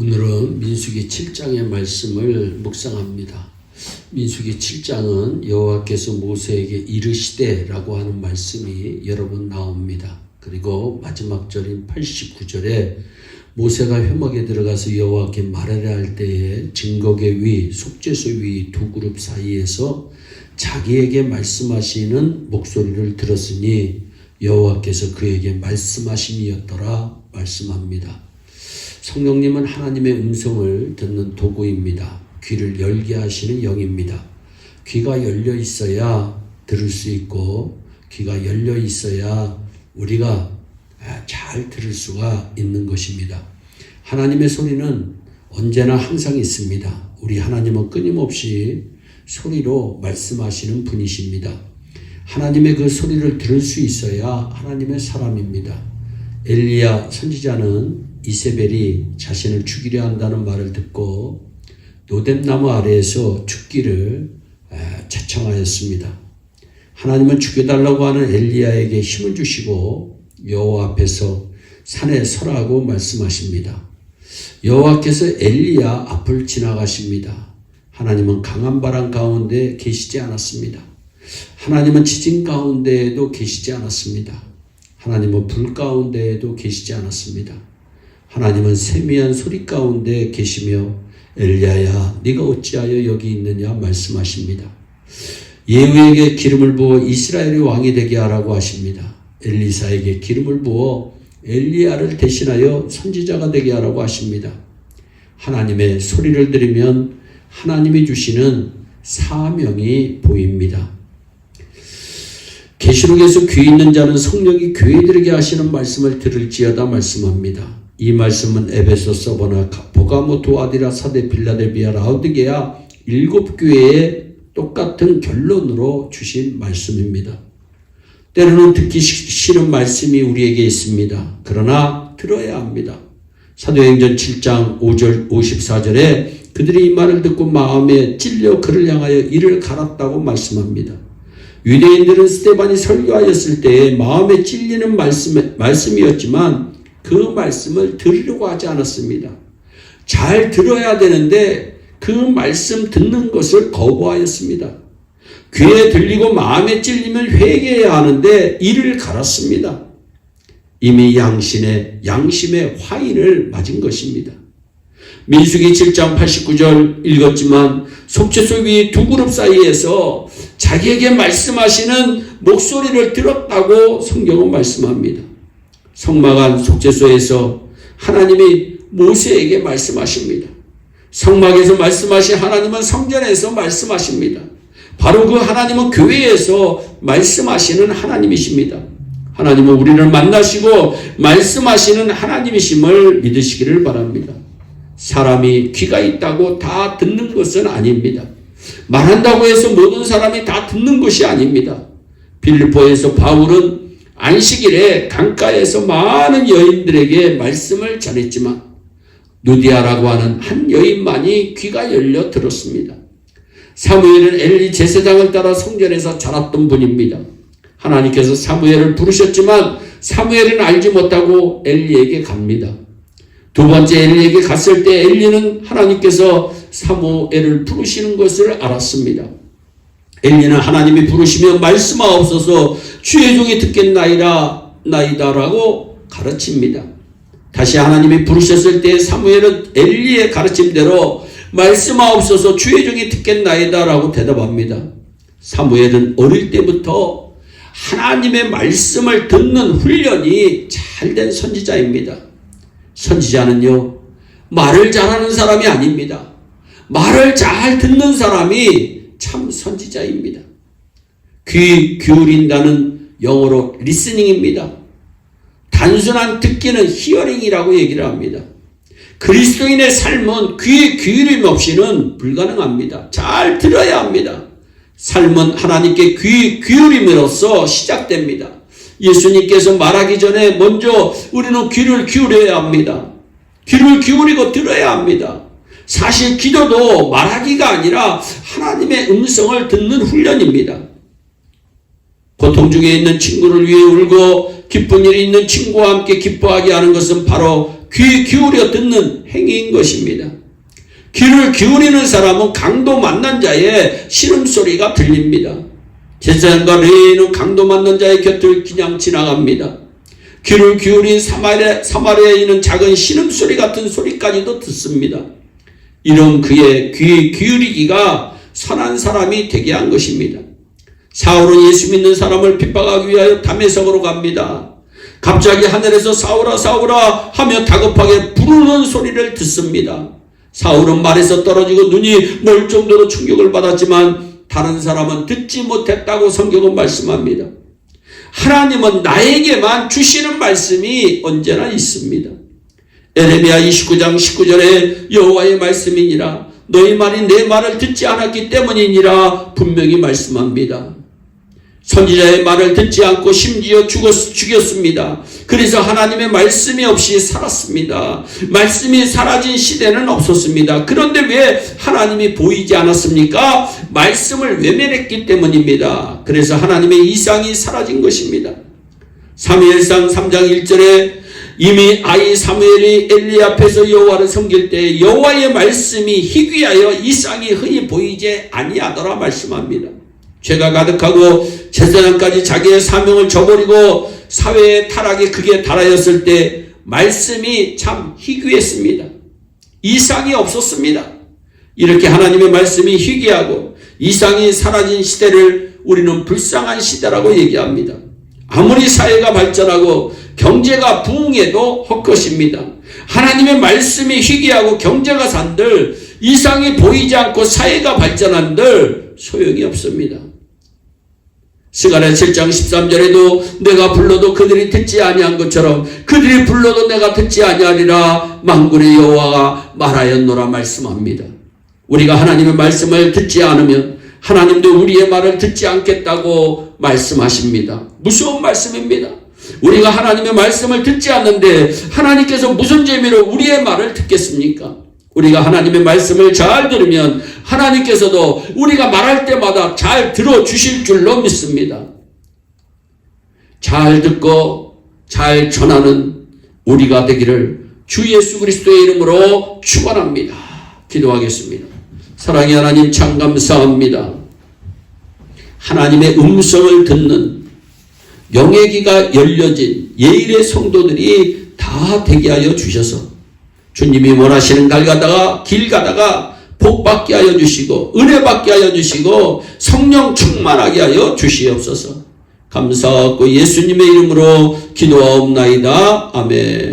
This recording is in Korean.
오늘은 민수기 7장의 말씀을 묵상합니다. 민수기 7장은 여호와께서 모세에게 이르시되라고 하는 말씀이 여러 번 나옵니다. 그리고 마지막 절인 89절에 모세가 회막에 들어가서 여호와께 말하려 할 때에 증거계 위, 속죄소 위 두 그룹 사이에서 자기에게 말씀하시는 목소리를 들었으니 여호와께서 그에게 말씀하심이었더라 말씀합니다. 성령님은 하나님의 음성을 듣는 도구입니다. 귀를 열게 하시는 영입니다. 귀가 열려 있어야 들을 수 있고 귀가 열려 있어야 우리가 잘 들을 수가 있는 것입니다. 하나님의 소리는 언제나 항상 있습니다. 우리 하나님은 끊임없이 소리로 말씀하시는 분이십니다. 하나님의 그 소리를 들을 수 있어야 하나님의 사람입니다. 엘리야 선지자는 이세벨이 자신을 죽이려 한다는 말을 듣고 노뎀나무 아래에서 죽기를 자청하였습니다. 하나님은 죽여달라고 하는 엘리야에게 힘을 주시고 여호와 앞에서 산에 서라고 말씀하십니다. 여호와께서 엘리야 앞을 지나가십니다. 하나님은 강한 바람 가운데 계시지 않았습니다. 하나님은 지진 가운데에도 계시지 않았습니다. 하나님은 불 가운데에도 계시지 않았습니다. 하나님은 세미한 소리 가운데 계시며 엘리야야 네가 어찌하여 여기 있느냐 말씀하십니다. 예후에게 기름을 부어 이스라엘의 왕이 되게 하라고 하십니다. 엘리사에게 기름을 부어 엘리야를 대신하여 선지자가 되게 하라고 하십니다. 하나님의 소리를 들으면 하나님이 주시는 사명이 보입니다. 계시록에서 귀 있는 자는 성령이 교회들에게 하시는 말씀을 들을지어다 말씀합니다. 이 말씀은 에베소, 서버나, 보가모, 도아디라, 사데, 빌라델비아, 라오디게아 7교회에 똑같은 결론으로 주신 말씀입니다. 때로는 듣기 싫은 말씀이 우리에게 있습니다. 그러나 들어야 합니다. 사도행전 7장 5절 54절에 그들이 이 말을 듣고 마음에 찔려 그를 향하여 이를 갈았다고 말씀합니다. 유대인들은 스데반이 설교하였을 때에 마음에 찔리는 말씀이었지만 그 말씀을 들으려고 하지 않았습니다. 잘 들어야 되는데 그 말씀 듣는 것을 거부하였습니다. 귀에 들리고 마음에 찔리면 회개해야 하는데 이를 갈았습니다. 이미 양심의 화인을 맞은 것입니다. 민수기 7장 89절 읽었지만 속죄소 위 두 그룹 사이에서 자기에게 말씀하시는 목소리를 들었다고 성경은 말씀합니다. 성막안 속죄소에서 하나님이 모세에게 말씀하십니다. 성막에서 말씀하신 하나님은 성전에서 말씀하십니다. 바로 그 하나님은 교회에서 말씀하시는 하나님이십니다. 하나님은 우리를 만나시고 말씀하시는 하나님이심을 믿으시기를 바랍니다. 사람이 귀가 있다고 다 듣는 것은 아닙니다. 말한다고 해서 모든 사람이 다 듣는 것이 아닙니다. 빌립보에서 바울은 안식일에 강가에서 많은 여인들에게 말씀을 전했지만 누디아라고 하는 한 여인만이 귀가 열려 들었습니다. 사무엘은 엘리 제사장을 따라 성전에서 자랐던 분입니다. 하나님께서 사무엘을 부르셨지만 사무엘은 알지 못하고 엘리에게 갑니다. 두 번째 엘리에게 갔을 때 엘리는 하나님께서 사무엘을 부르시는 것을 알았습니다. 엘리는 하나님이 부르시면 말씀하옵소서 주의 종이 듣겠나이다라고 가르칩니다. 다시 하나님이 부르셨을 때 사무엘은 엘리의 가르침대로 말씀하옵소서 주의 종이 듣겠나이다라고 대답합니다. 사무엘은 어릴 때부터 하나님의 말씀을 듣는 훈련이 잘된 선지자입니다. 선지자는요, 말을 잘하는 사람이 아닙니다. 말을 잘 듣는 사람이 참 선지자입니다. 귀 기울인다는 영어로 listening입니다. 단순한 듣기는 hearing이라고 얘기를 합니다. 그리스도인의 삶은 귀에 기울임 없이는 불가능합니다. 잘 들어야 합니다. 삶은 하나님께 귀 기울임으로써 시작됩니다. 예수님께서 말하기 전에 먼저 우리는 귀를 기울여야 합니다. 귀를 기울이고 들어야 합니다. 사실 기도도 말하기가 아니라 하나님의 음성을 듣는 훈련입니다. 고통 중에 있는 친구를 위해 울고 기쁜 일이 있는 친구와 함께 기뻐하게 하는 것은 바로 귀 기울여 듣는 행위인 것입니다. 귀를 기울이는 사람은 강도 만난 자의 신음소리가 들립니다. 제사장과 레위인은 강도 만난 자의 곁을 그냥 지나갑니다. 귀를 기울인 사마리아인은 작은 신음소리 같은 소리까지도 듣습니다. 이런 그의 귀 기울이기가 선한 사람이 되게 한 것입니다. 사울은 예수 믿는 사람을 핍박하기 위하여 다메섹으로 갑니다. 갑자기 하늘에서 사울아 사울아 하며 다급하게 부르는 소리를 듣습니다. 사울은 말에서 떨어지고 눈이 멀 정도로 충격을 받았지만 다른 사람은 듣지 못했다고 성경은 말씀합니다. 하나님은 나에게만 주시는 말씀이 언제나 있습니다. 에레미야 29장 19절에 여호와의 말씀이니라 너희 말이 내 말을 듣지 않았기 때문이니라 분명히 말씀합니다. 선지자의 말을 듣지 않고 심지어 죽였습니다. 그래서 하나님의 말씀이 없이 살았습니다. 말씀이 사라진 시대는 없었습니다. 그런데 왜 하나님이 보이지 않았습니까? 말씀을 외면했기 때문입니다. 그래서 하나님의 이상이 사라진 것입니다. 사무엘상 3장 1절에 이미 아이 사무엘이 엘리 앞에서 여호와를 섬길 때 여호와의 말씀이 희귀하여 이상이 흔히 보이지 아니하더라 말씀합니다. 죄가 가득하고 제사장까지 자기의 사명을 저버리고 사회의 타락이 극에 달하였을 때 말씀이 참 희귀했습니다. 이상이 없었습니다. 이렇게 하나님의 말씀이 희귀하고 이상이 사라진 시대를 우리는 불쌍한 시대라고 얘기합니다. 아무리 사회가 발전하고 경제가 부흥해도 헛것입니다. 하나님의 말씀이 희귀하고 경제가 산들 이상이 보이지 않고 사회가 발전한들 소용이 없습니다. 스가랴 7장 13절에도 내가 불러도 그들이 듣지 아니한 것처럼 그들이 불러도 내가 듣지 아니하리라 만군의 여호와가 말하였노라 말씀합니다. 우리가 하나님의 말씀을 듣지 않으면 하나님도 우리의 말을 듣지 않겠다고 말씀하십니다. 무서운 말씀입니다. 우리가 하나님의 말씀을 듣지 않는데 하나님께서 무슨 재미로 우리의 말을 듣겠습니까? 우리가 하나님의 말씀을 잘 들으면 하나님께서도 우리가 말할 때마다 잘 들어주실 줄로 믿습니다. 잘 듣고 잘 전하는 우리가 되기를 주 예수 그리스도의 이름으로 축원합니다. 기도하겠습니다. 사랑의 하나님 참 감사합니다. 하나님의 음성을 듣는 영의 귀가 열려진 예일의 성도들이 다 되게 하여 주셔서 주님이 원하시는 길 가다가 복 받게 하여 주시고 은혜 받게 하여 주시고 성령 충만하게 하여 주시옵소서. 감사하고 예수님의 이름으로 기도하옵나이다. 아멘.